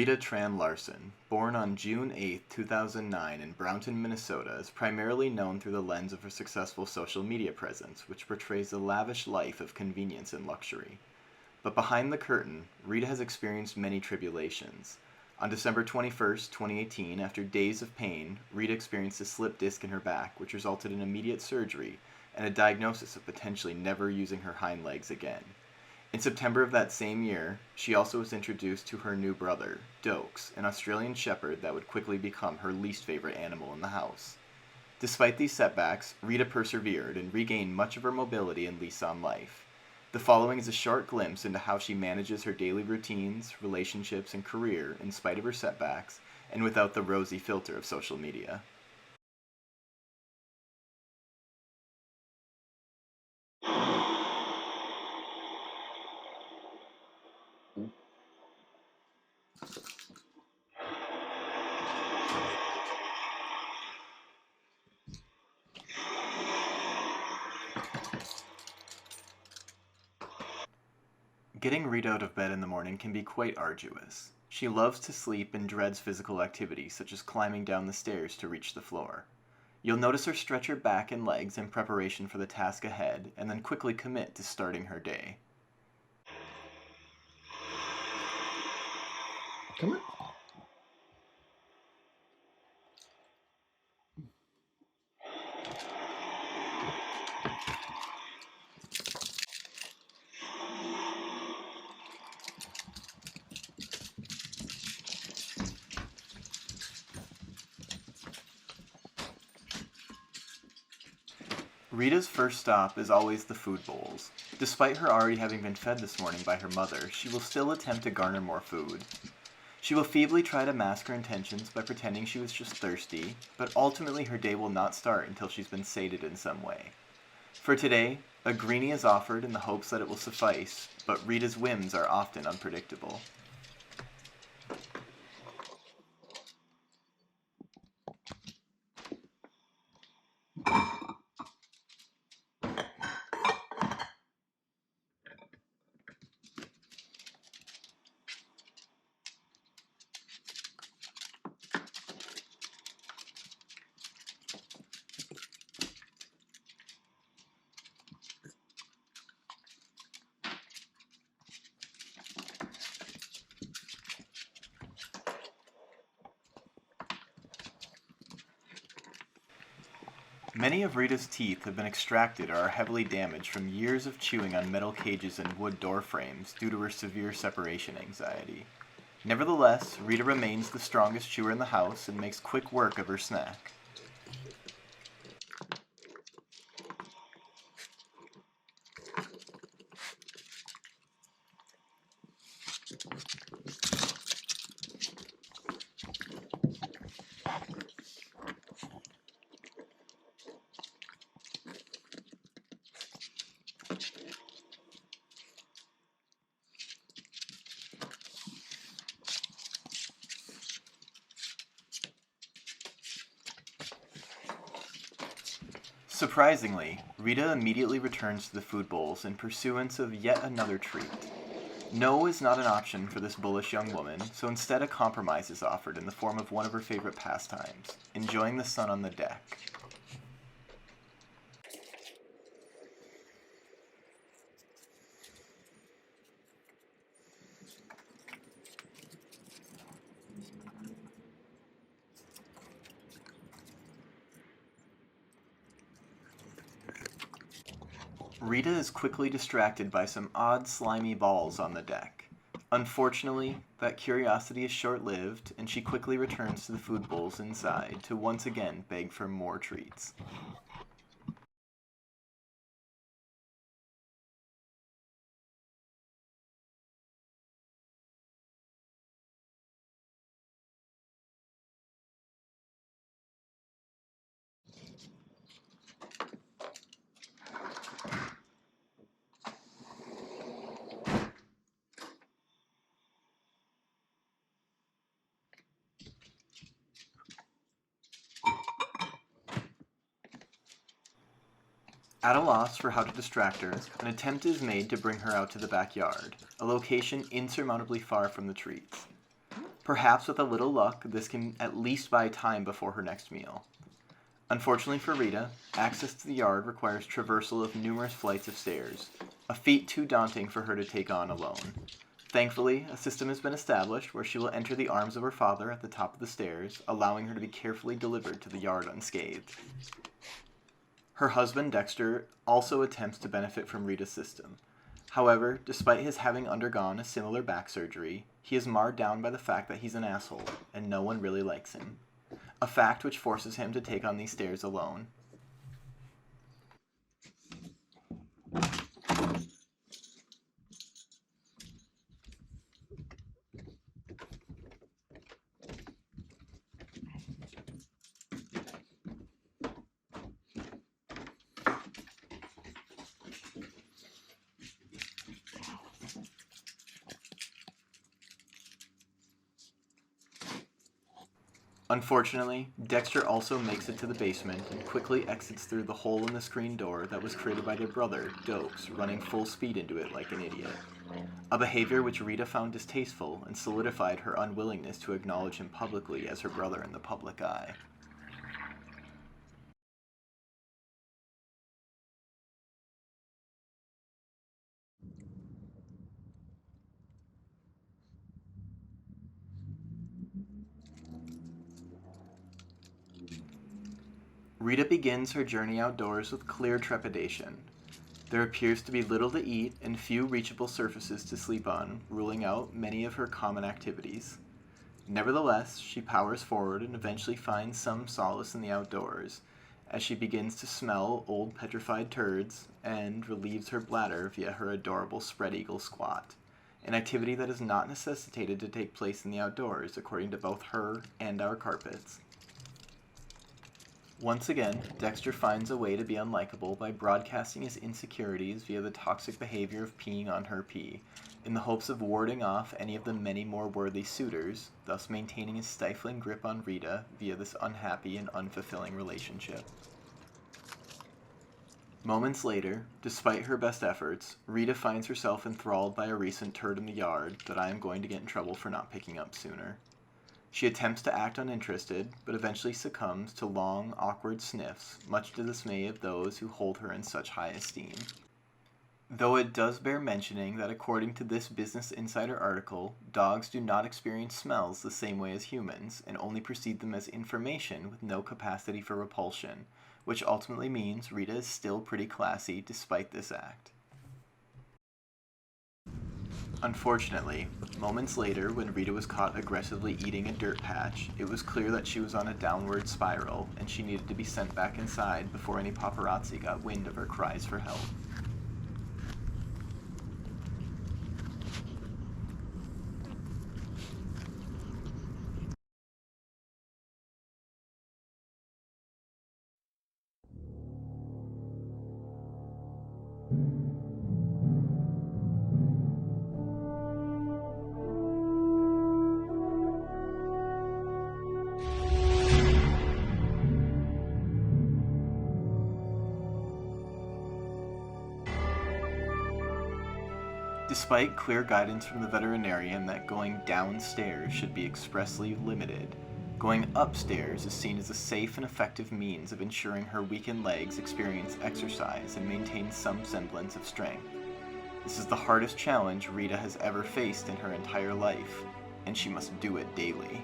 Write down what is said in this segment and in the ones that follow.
Rita Tran Larson, born on June 8, 2009 in Brownton, Minnesota, is primarily known through the lens of her successful social media presence, which portrays the lavish life of convenience and luxury. But behind the curtain, Rita has experienced many tribulations. On December 21, 2018, after days of pain, Rita experienced a slip disc in her back, which resulted in immediate surgery and a diagnosis of potentially never using her hind legs again. In September of that same year, she also was introduced to her new brother, Dokes, an Australian shepherd that would quickly become her least favorite animal in the house. Despite these setbacks, Rita persevered and regained much of her mobility and lease on life. The following is a short glimpse into how she manages her daily routines, relationships, and career in spite of her setbacks and without the rosy filter of social media. Getting Rita out of bed in the morning can be quite arduous. She loves to sleep and dreads physical activity such as climbing down the stairs to reach the floor. You'll notice her stretch her back and legs in preparation for the task ahead and then quickly commit to starting her day. Come on. Rita's first stop is always the food bowls. Despite her already having been fed this morning by her mother, she will still attempt to garner more food. She will feebly try to mask her intentions by pretending she was just thirsty, but ultimately her day will not start until she's been sated in some way. For today, a greenie is offered in the hopes that it will suffice, but Rita's whims are often unpredictable. Many of Rita's teeth have been extracted or are heavily damaged from years of chewing on metal cages and wood door frames due to her severe separation anxiety. Nevertheless, Rita remains the strongest chewer in the house and makes quick work of her snack. Surprisingly, Rita immediately returns to the food bowls in pursuance of yet another treat. No is not an option for this bullish young woman, so instead a compromise is offered in the form of one of her favorite pastimes, enjoying the sun on the deck. Rita is quickly distracted by some odd slimy balls on the deck. Unfortunately, that curiosity is short-lived, and she quickly returns to the food bowls inside to once again beg for more treats. At a loss for how to distract her, an attempt is made to bring her out to the backyard, a location insurmountably far from the treats. Perhaps with a little luck, this can at least buy time before her next meal. Unfortunately for Rita, access to the yard requires traversal of numerous flights of stairs, a feat too daunting for her to take on alone. Thankfully, a system has been established where she will enter the arms of her father at the top of the stairs, allowing her to be carefully delivered to the yard unscathed. Her husband, Dexter, also attempts to benefit from Rita's system. However, despite his having undergone a similar back surgery, he is marred down by the fact that he's an asshole, and no one really likes him. A fact which forces him to take on these stairs alone. Unfortunately, Dexter also makes it to the basement and quickly exits through the hole in the screen door that was created by their brother, Dokes, running full speed into it like an idiot. A behavior which Rita found distasteful and solidified her unwillingness to acknowledge him publicly as her brother in the public eye. Rita begins her journey outdoors with clear trepidation. There appears to be little to eat and few reachable surfaces to sleep on, ruling out many of her common activities. Nevertheless, she powers forward and eventually finds some solace in the outdoors, as she begins to smell old petrified turds and relieves her bladder via her adorable spread eagle squat, an activity that is not necessitated to take place in the outdoors, according to both her and our carpets. Once again, Dexter finds a way to be unlikable by broadcasting his insecurities via the toxic behavior of peeing on her pee, in the hopes of warding off any of the many more worthy suitors, thus maintaining his stifling grip on Rita via this unhappy and unfulfilling relationship. Moments later, despite her best efforts, Rita finds herself enthralled by a recent turd in the yard that I am going to get in trouble for not picking up sooner. She attempts to act uninterested, but eventually succumbs to long, awkward sniffs, much to the dismay of those who hold her in such high esteem. Though it does bear mentioning that according to this Business Insider article, dogs do not experience smells the same way as humans, and only perceive them as information with no capacity for repulsion, which ultimately means Rita is still pretty classy despite this act. Unfortunately, moments later, when Rita was caught aggressively eating a dirt patch, it was clear that she was on a downward spiral, and she needed to be sent back inside before any paparazzi got wind of her cries for help. Despite clear guidance from the veterinarian that going downstairs should be expressly limited, going upstairs is seen as a safe and effective means of ensuring her weakened legs experience exercise and maintain some semblance of strength. This is the hardest challenge Rita has ever faced in her entire life, and she must do it daily.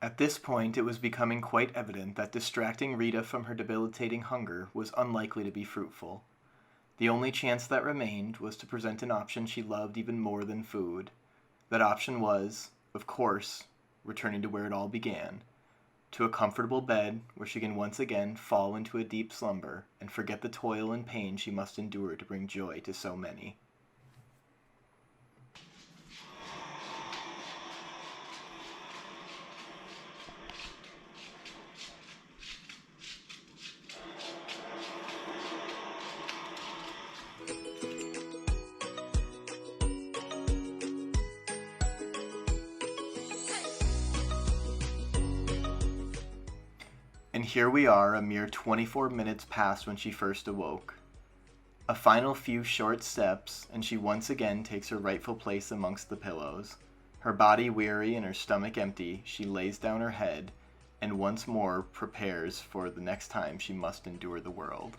At this point, it was becoming quite evident that distracting Rita from her debilitating hunger was unlikely to be fruitful. The only chance that remained was to present an option she loved even more than food. That option was, of course, returning to where it all began, to a comfortable bed where she can once again fall into a deep slumber and forget the toil and pain she must endure to bring joy to so many. And here we are, a mere 24 minutes past when she first awoke. A final few short steps, and she once again takes her rightful place amongst the pillows. Her body weary and her stomach empty, she lays down her head, and once more prepares for the next time she must endure the world.